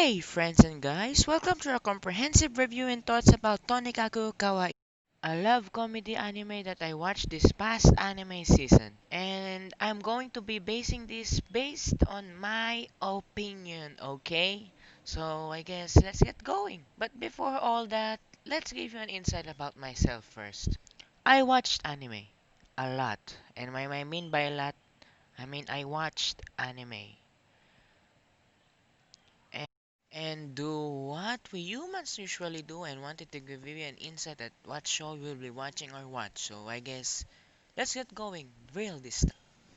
Hey friends and guys, welcome to a comprehensive review and thoughts about Tonikaku kawaii, a love comedy anime that I watched this past anime season. And I'm going to be basing this based on my opinion, okay? So I guess let's get going. But before all that, let's give you an insight about myself first. I watched anime a lot, and what I mean by a lot, I mean I watched anime. And do what we humans usually do, and wanted to give you an insight at what show we'll be watching or what. So I guess let's get going real this time.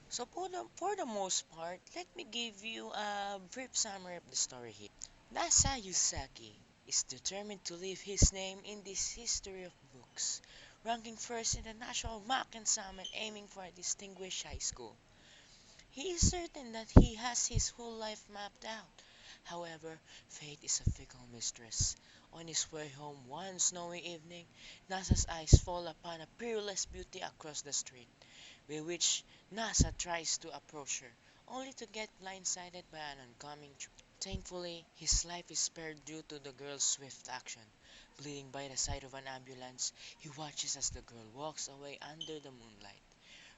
So for the most part, let me give you a brief summary of the story here. Nasa Yusaki is determined to leave his name in this history of books, ranking first in the national mock exam and aiming for a distinguished high school. He is certain that he has his whole life mapped out. However, fate is a fickle mistress. On his way home one snowy evening, Nasa's eyes fall upon a peerless beauty across the street, with which Nasa tries to approach her, only to get blindsided by an oncoming train. Thankfully, his life is spared due to the girl's swift action. Bleeding by the side of an ambulance, he watches as the girl walks away under the moonlight,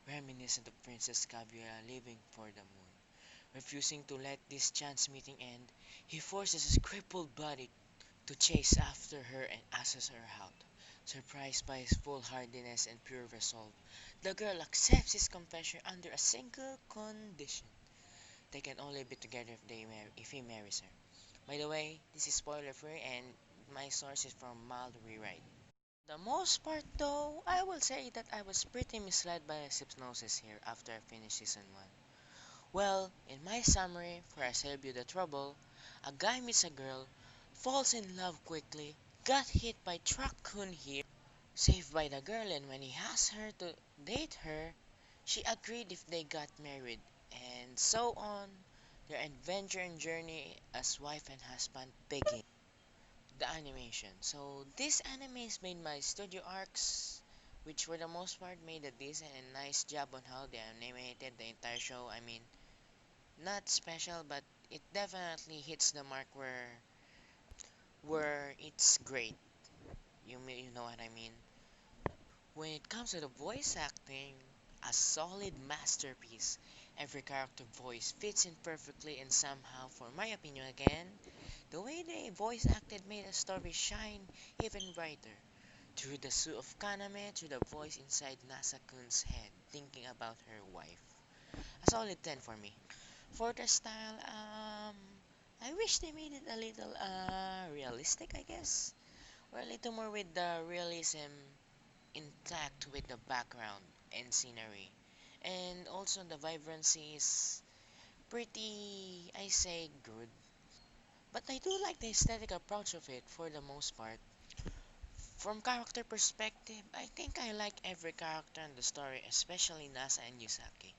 reminiscent of Princess Kaguya leaving for the moon. Refusing to let this chance meeting end, he forces his crippled body to chase after her and asks her out. Surprised by his foolhardiness and pure resolve, the girl accepts his confession under a single condition. They can only be together if he marries her. By the way, this is spoiler free and my source is from Mild Rewrite. The most part though, I will say that I was pretty misled by his hypnosis here after I finished season 1. Well, in my summary, for I save you the trouble, a guy meets a girl, falls in love quickly, got hit by Truck-kun here, saved by the girl, and when he asked her to date her, she agreed if they got married, and so on. Their adventure and journey as wife and husband begin. The animation. So this anime is made by Studio Arcs, which for the most part made a decent and nice job on how they animated the entire show. I mean, not special, but it definitely hits the mark where it's great. You know what I mean. When it comes to the voice acting, a solid masterpiece. Every character voice fits in perfectly, and somehow, for my opinion again, the way they voice acted made the story shine even brighter. Through the suit of Kaname to the voice inside Nasa-kun's head, thinking about her wife. A solid 10 for me. For the style, I wish they made it a little, realistic, I guess. Or a little more with the realism intact with the background and scenery. And also the vibrancy is pretty, I say, good. But I do like the aesthetic approach of it for the most part. From character perspective, I think I like every character in the story, especially Nasa and Yusaki.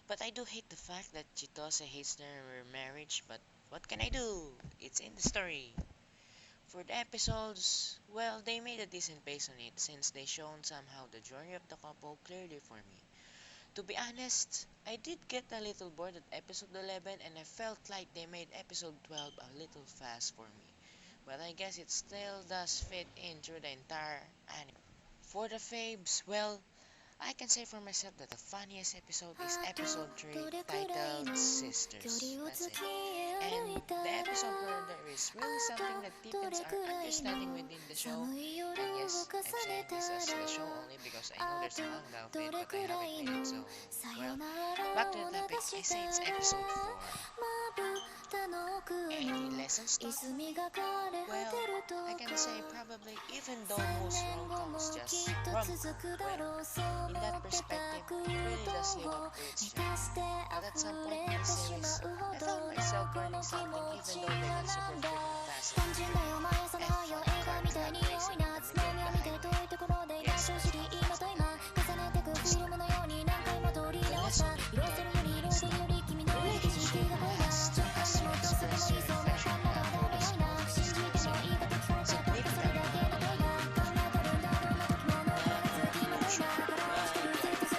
But I do hate the fact that Chitose hates their marriage, but what can I do? It's in the story. For the episodes, well, they made a decent pace on it since they shown somehow the journey of the couple clearly for me. To be honest, I did get a little bored at episode 11 and I felt like they made episode 12 a little fast for me. But I guess it still does fit in through the entire anime. For the faves, well, I can say for myself that the funniest episode is episode 3 titled Sisters. That's it. And the episode where there is really something that deepens our understanding within the show. And yes, I'm saying this as the show only because I know there's a manga of it, but I haven't read it. So, well, back to the topic. I say it's episode 4. Any lessons taught? Well, I can say probably even though most rom-coms just rom-com, well, in that perspective, it really does live up to its genre. But at some point in the series, I found myself learning something even though they got super freaking fast and fun car track racing in the middle of the highway. Yes, that's how fast they are. So, the lesson you get is that relationship as you express your affection for the small things significantly emotion.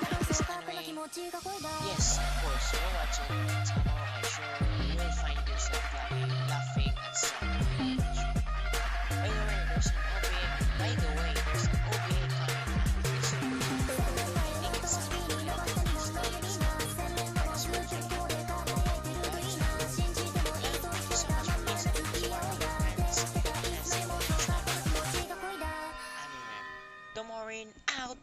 Well, this anime, yes, of course, you're watching